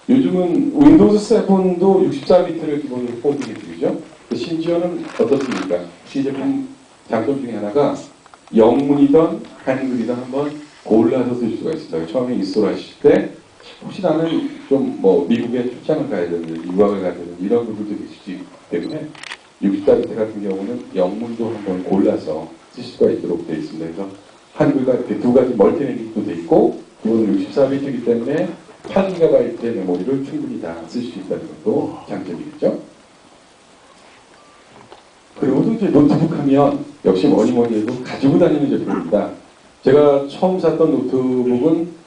요즘은 윈도우즈 7도 64비트를 기본으로 포딩해 주죠. 심지어는 어떻습니까? 이 제품 장점 중에 하나가 영문이든 한글이든 한번 골라서 쓸 수가 있습니다. 처음에 인스톨하실 때 혹시 나는 좀 뭐 미국에 출장을 가야 되는 유학을 가야 되는 이런 분들도 계시기 때문에 64비트 같은 경우는 영문도 한번 골라서 쓰실 수가 있도록 되어 있습니다. 그래서 한글과 이렇게 두 가지 멀티내기도 되어 있고 기본으로 64비트이기 때문에 8GB의 메모리를 충분히 다 쓸 수 있다는 것도 장점이겠죠. 그리고 또 이제 노트북 하면 역시 뭐니 해도 가지고 다니는 제품입니다. 제가 처음 샀던 노트북은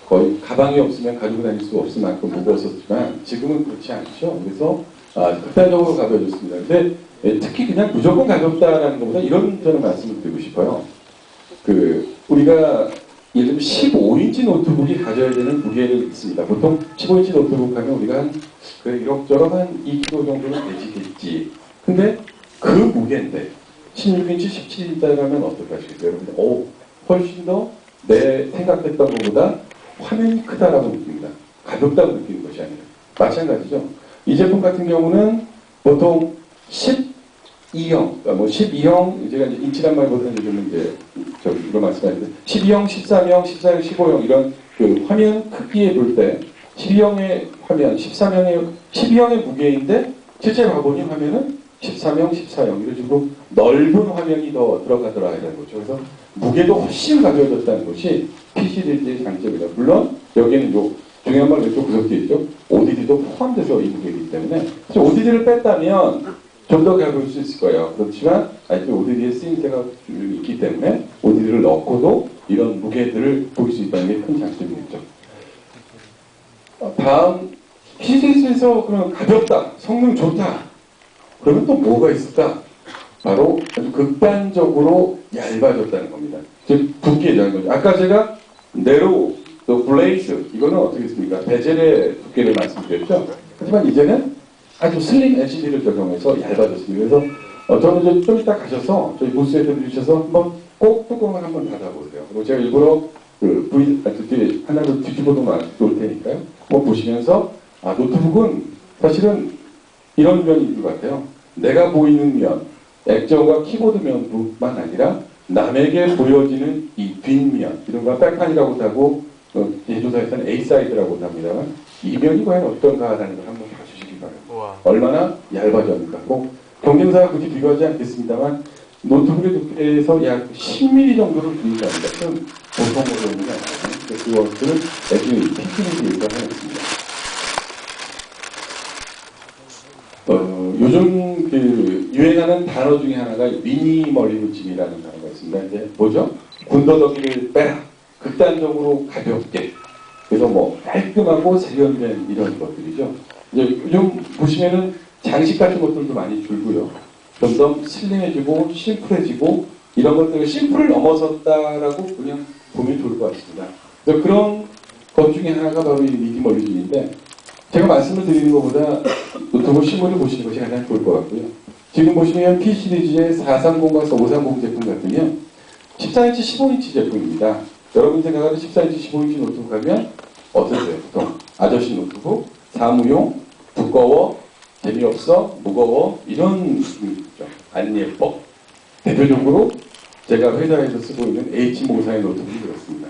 거의 가방이 없으면 가지고 다닐 수 없을 만큼 무거웠었지만 지금은 그렇지 않죠. 그래서 극단적으로 가벼워졌습니다. 근데 특히 그냥 무조건 가볍다라는 것보다 이런 저는 말씀을 드리고 싶어요. 우리가 예를 들면 15인치 노트북이 가져야 되는 무게를 있습니다. 보통 15인치 노트북 하면 우리가 한 이럭저럭 한 2kg 정도는 되지겠지. 근데 그 무게인데 16인치, 17인치짜리 하면 어떨까 하시겠어요? 여러분, 훨씬 더 내 생각했던 것보다 화면이 크다라고 느낍니다. 가볍다고 느끼는 것이 아니라. 마찬가지죠. 이 제품 같은 경우는 보통 12형, 그러니까 뭐 12형, 제가 이제 인치란 말보다는 요즘은 이제 이거 말씀하셨는데 12형, 13형, 14형, 15형 이런 그 화면 크기에 볼 때 12형의 화면, 12형의 무게인데 실제 봐보니 화면은 13형, 14형 이런 식으로 넓은 화면이 더 들어가더라 이런 거죠. 그래서 무게도 훨씬 가벼워졌다는 것이 PC들의 장점이다. 물론 여기에는 요 중요한 말 왼쪽 구석에 있죠. ODD도 포함돼서 이 무게이기 때문에 ODD를 뺐다면 좀 더 가벼울 수 있을 거예요. 그렇지만 아직도 ODD의 쓰임새가 있기 때문에 ODD를 넣고도 이런 무게들을 볼 수 있다는 게 큰 장점이겠죠. 다음 PC에서 그럼 가볍다, 성능 좋다. 그러면 또 뭐가 있을까? 바로 아주 극단적으로 얇아졌다는 겁니다. 즉 두께라는 거죠. 아까 제가 네로우, 또 블레이즈 이거는 어떻게 했습니까? 베젤의 두께를 말씀드렸죠. 하지만 이제는 아주 슬림 LCD를 적용해서 얇아졌습니다. 그래서 저는 좀 이따 가셔서 저희 부스에 들으셔서 한번 꼭 뚜껑을 한번 닫아보세요. 그리고 제가 일부러 하나로 뒤집어도 놓을 테니까요. 한번 보시면서 노트북은 사실은 이런 면이 있는 것 같아요. 내가 보이는 면, 액정과 키보드 면뿐만 아니라 남에게 보여지는 이 뒷면, 이런 걸 백판이라고도 하고 제조사에서는 A사이드라고도 합니다만 이 면이 과연 어떤가라는 걸 한번 봐주시기 바랍니다. 얼마나 얇아졌는가. 경쟁사가 굳이 비교하지 않겠습니다만 노트북의 두께에서 약 10mm 정도를 줄인답니다. 그건 보통으로 있는 게 아니거든요. 그것들은 나중에 PC를 하겠습니다. 요즘 유행하는 단어 중에 하나가 미니멀리즘이라는 단어가 있습니다. 이제 뭐죠? 군더더기를 빼라. 극단적으로 가볍게. 그래서 뭐 깔끔하고 세련된 이런 것들이죠. 이제 요즘 보시면은 장식 같은 것들도 많이 줄고요. 점점 슬림해지고 심플해지고 이런 것들을 심플을 넘어섰다라고 그냥 보면 좋을 것 같습니다. 그래서 그런 것 중에 하나가 바로 이 미니멀리즘인데 제가 말씀을 드리는 것보다 노트북 실물을 보시는 것이 가장 좋을 것 같고요. 지금 보시면 P 시리즈의 430과 530 제품 같으면 14인치, 15인치 제품입니다. 여러분 생각하는 14인치, 15인치 노트북 하면 어떠세요? 보통 아저씨 노트북, 사무용, 두꺼워, 재미없어, 무거워 이런 느낌이죠. 안 예뻐. 대표적으로 제가 회사에서 쓰고 있는 H 모사의 노트북이 그렇습니다.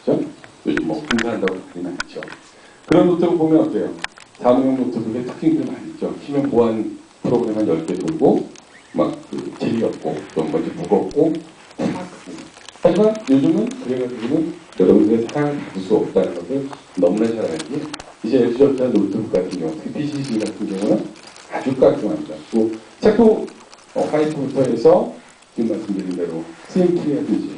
그렇죠? 요즘 뭐 분산한다고 그러진 않죠. 그런 노트북 보면 어때요? 사무용 노트북의 특징들이 많이 있죠. 키면 보안 프로그램 한 10개 돌고 막 재미없고 좀 먼저 무겁고 하지만 요즘은 그래가지고는 여러분들의 사랑을 받을 수 없다는 것을 너무나 잘 알지. 이제 LG전자 노트북 같은 경우, PCC 같은 경우는 아주 깔끔합니다. 또 색도 화이트부터 해서 지금 말씀드린 대로 스림프리라든지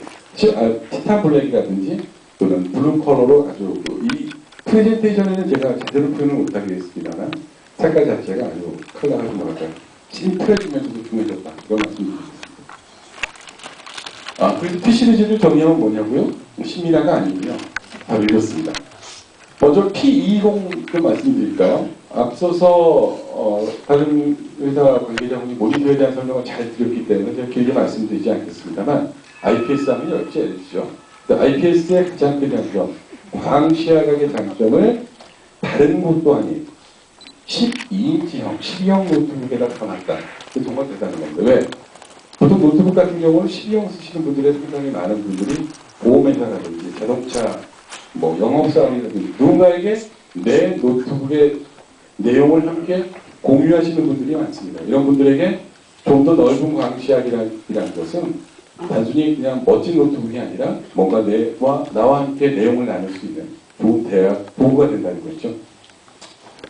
티탄 블랙이라든지 또는 블루 컬러로 아주 이 프레젠테이션에는 제가 제대로 표현을 못하겠습니다만 색깔 자체가 아주 컬러가 뭐랄까요 심플해지면서도 중요해졌다 이런 말씀드리겠습니다. 그래서 P 시리즈를 정의하면 뭐냐고요? 심미라가 아니고요. 바로 이렇습니다. 먼저 P220을 말씀드릴까요? 앞서서 다른 회사 관계자분이 모니터에 대한 설명을 잘 드렸기 때문에 제가 길게 말씀드리지 않겠습니다만 IPS 하면 역시 LG죠. IPS의 가장 큰 장점, 광시야각의 장점을 다른 것도 아니에요. 12인치형, 12형 노트북에다 담았다. 정말 대단한 겁니다. 왜? 보통 노트북 같은 경우는 12형 쓰시는 분들의 상당히 많은 분들이 보험회사라든지 자동차, 뭐 영업사원이라든지 누군가에게 내 노트북의 내용을 함께 공유하시는 분들이 많습니다. 이런 분들에게 좀 더 넓은 광시야기라는 것은 단순히 그냥 멋진 노트북이 아니라 뭔가 나와 함께 내용을 나눌 수 있는 좋은 대화, 도구가 된다는 거죠.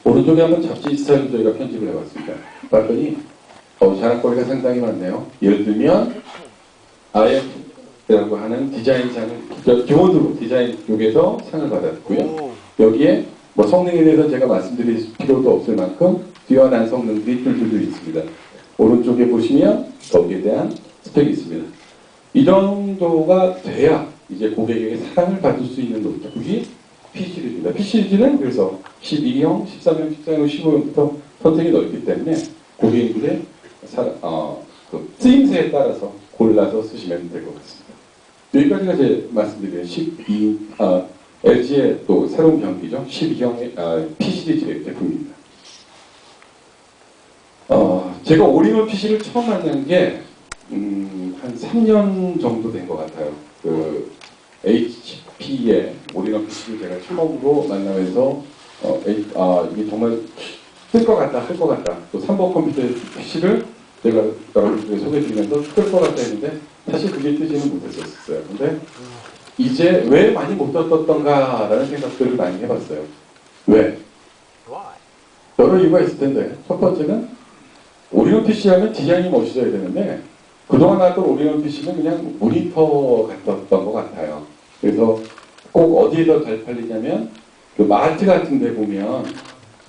오른쪽에 한번 잡지 스타일로 저희가 편집을 해봤습니다. 봤더니 자랑거리가 상당히 많네요. 예를 들면 IF라고 하는 디자인상을 기본으로 디자인 쪽에서 상을 받았고요. 여기에 뭐 성능에 대해서 제가 말씀드릴 필요도 없을 만큼 뛰어난 성능들이 뚫뚫 있습니다. 오른쪽에 보시면 거기에 대한 스펙이 있습니다. 이 정도가 돼야 이제 고객에게 사랑을 받을 수 있는 노트북이 P 시리즈입니다. P 시리즈는 그래서 12형, 13형, 14형, 15형부터 선택이 넓기 때문에 고객님들의 그 쓰임새에 따라서 골라서 쓰시면 될 것 같습니다. 여기까지가 제 말씀드린 LG의 또 새로운 경기죠. 12형의 P 시리즈의 제품입니다. 제가 올인원 PC를 처음 만난 게 한 3년 정도 된 것 같아요. 그 HP의 올인원 PC를 제가 처음으로 만나면서 이게 정말 쓸 것 같다, 할 것 같다. 또 3번 컴퓨터 PC를 제가 여러분들에게 소개해드리면서 쓸 것 같다 했는데 사실 그게 뜨지는 못했었어요. 근데 이제 왜 많이 못 떴던가라는 생각들을 많이 해봤어요. 왜? 여러 이유가 있을 텐데 첫 번째는 올인원 PC 하면 디자인이 멋있어야 되는데 그동안 나왔던 올인원 PC는 그냥 모니터 같았던 것 같아요. 그래서 꼭 어디에서 잘 팔리냐면 그 마트 같은 데 보면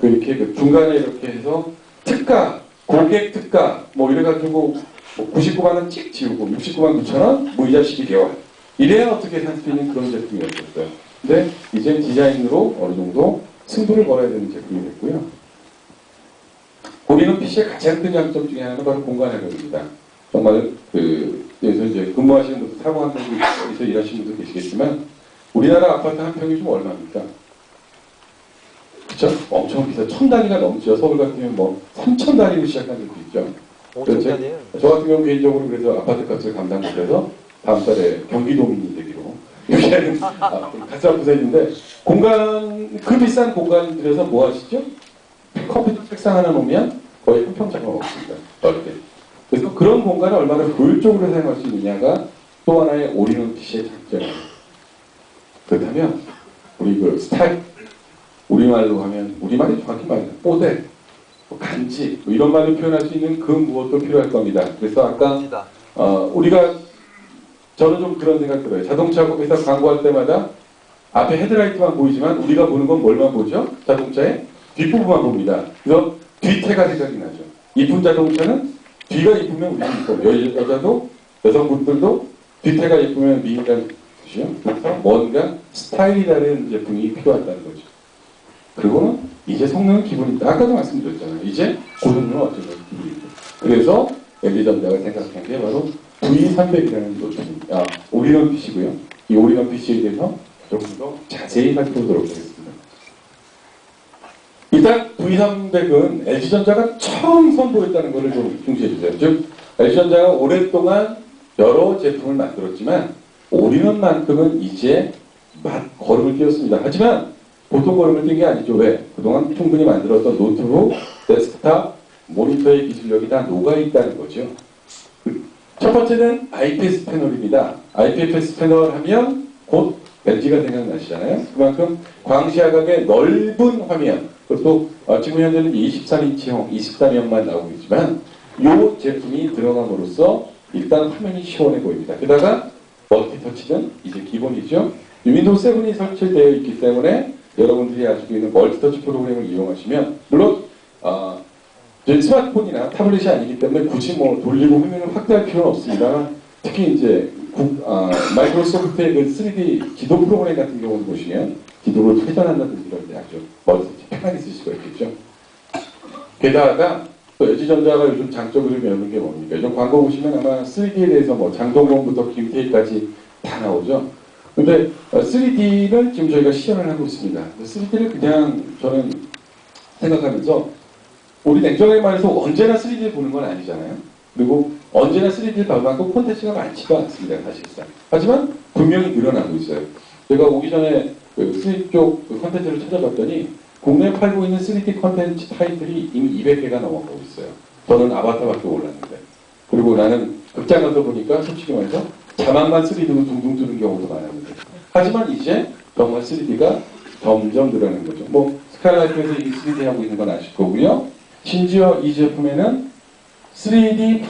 이렇게 그 중간에 이렇게 해서 특가, 고객 특가 뭐 이래가지고 99만 원 찍 지우고 69만 9천 원 무이자 12개월 이래야 어떻게 살 수 있는 그런 제품이었어요. 근데 이제 디자인으로 어느 정도 승부를 걸어야 되는 제품이 됐고요. 올인원 PC의 가장 큰 장점 중에 하나는 바로 공간 활용입니다. 정말 여기서 이제 근무하시는 분들, 사무관에서 일하시는 분들 계시겠지만 우리나라 아파트 한 평이 좀 얼마입니까? 그쵸? 엄청 비싸. 1000단위가 넘죠. 서울 같으면 뭐 3000단위로 시작하는 데도 있죠. 저 같은 경우 개인적으로 그래서 아파트 값을 감당 못해서 다음 달에 경기도민이 되기로 여기에는 가짜 부서있는데 그 비싼 공간 들여서 뭐 하시죠? 컴퓨터 책상 하나 놓으면 거의 한 평 잡아먹습니다. 넓게. 그래서 그런 공간을 얼마나 효율적으로 사용할 수 있느냐가 또 하나의 올인원 PC의 장점이에요. 그렇다면 우리 그 스타일, 우리말로 하면 우리말이 정확히 말하면 뽀대, 간지 이런 말로 표현할 수 있는 그 무엇도 필요할 겁니다. 그래서 아까 저는 좀 그런 생각 들어요. 자동차에서 광고할 때마다 앞에 헤드라이트만 보이지만 우리가 보는 건 뭘만 보죠? 자동차의 뒷부분만 봅니다. 그래서 뒤태가 생각이 나죠. 이쁜 자동차는 뒤가 이쁘면 우리가 이뻐. 여자도 여성분들도 뒤태가 이쁘면 미인이라는 뜻이요. 그래서 뭔가 스타일이라는 제품이 필요하다는 거죠. 그리고는 이제 성능은 기본입니다. 아까도 말씀드렸잖아요. 이제 고성능은 어쩌면 기본입니다. 그래서 LG전자가 생각한 게 바로 V300이라는 노트북입니다. 올인원 PC고요. 이 올인원 PC에 대해서 조금 더 자세히 살펴보도록 하겠습니다. 일단 V300은 LG전자가 처음 선보였다는 것을 좀 중시해주세요. 즉 LG전자가 오랫동안 여러 제품을 만들었지만 올인원만큼은 이제 걸음을 띄웠습니다. 하지만 보통 걸음을 뛴 게 아니죠. 왜? 그동안 충분히 만들었던 노트북, 데스크탑, 모니터의 기술력이 다 녹아있다는 거죠. 첫 번째는 IPS 패널입니다. IPS 패널 하면 곧 LG가 생각나시잖아요. 그만큼 광시야각의 넓은 화면, 그것도 지금 현재는 23인치형, 23형만 나오고 있지만 이 제품이 들어감으로써 일단 화면이 시원해 보입니다. 게다가 멀티터치는 이제 기본이죠. 윈도우 7이 설치되어 있기 때문에 여러분들이 가지고 있는 멀티터치 프로그램을 이용하시면 물론 스마트폰이나 타블렛이 아니기 때문에 굳이 뭐 돌리고 화면을 확대할 필요는 없습니다. 특히 이제 마이크로소프트의 그 3D 기도 프로그램 같은 경우를 보시면 기도를 회전한다든지 이럴 때 아주 멀티터치 편하게 쓸 수가 있겠죠. 게다가 또 LG전자가 요즘 장점으로 배우는 게 뭡니까? 요즘 광고 보시면 아마 3D에 대해서 뭐 장동건부터 김태희까지 다 나오죠. 근데 3D를 지금 저희가 시연을 하고 있습니다. 3D를 그냥 저는 생각하면서 우리 냉정하게 말해서 언제나 3D를 보는 건 아니잖아요. 그리고 언제나 3D를 볼 만큼 콘텐츠가 많지도 않습니다. 사실상. 하지만 분명히 늘어나고 있어요. 제가 오기 전에 그 3D 쪽 콘텐츠를 찾아봤더니 국내에 팔고 있는 3D 콘텐츠 타이틀이 이미 200개가 넘어가고 있어요. 저는 아바타밖에 몰랐는데. 그리고 나는 극장 가서 보니까 솔직히 말해서 자막만 3D로 둥둥 뜨는 경우도 많았는데. 하지만 이제 정말 3D가 점점 늘어나는 거죠. 뭐 스카이라이트에서 이 3D 하고 있는 건 아실 거고요. 심지어 이 제품에는 3D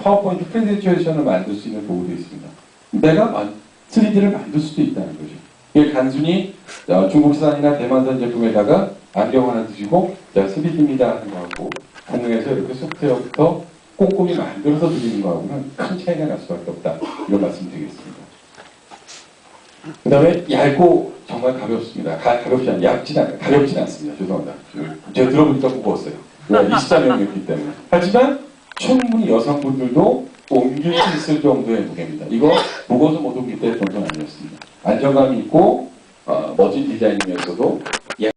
파워포인트 프레젠테이션을 만들 수 있는 도구도 있습니다. 내가 3D를 만들 수도 있다는 거죠. 이게 단순히 중국산이나 대만산 제품에다가 안경 하나 드시고 3D입니다 하는 거하고 공능에서 이렇게 소프트웨어부터 꼼꼼히 만들어서 드리는 거하고는 큰 차이가 날 수밖에 없다. 이런 말씀 드리겠습니다. 그 다음에 얇고 정말 가볍습니다. 가볍지 가볍진 않습니다. 죄송합니다. 제가 들어보니까 무거웠어요. 24명이었기 때문에. 하지만 충분히 여성분들도 옮길 수 있을 정도의 무게입니다. 이거 무거워서 못 옮길 때 정도는 아니었습니다. 안정감이 있고 멋진 디자인이면서도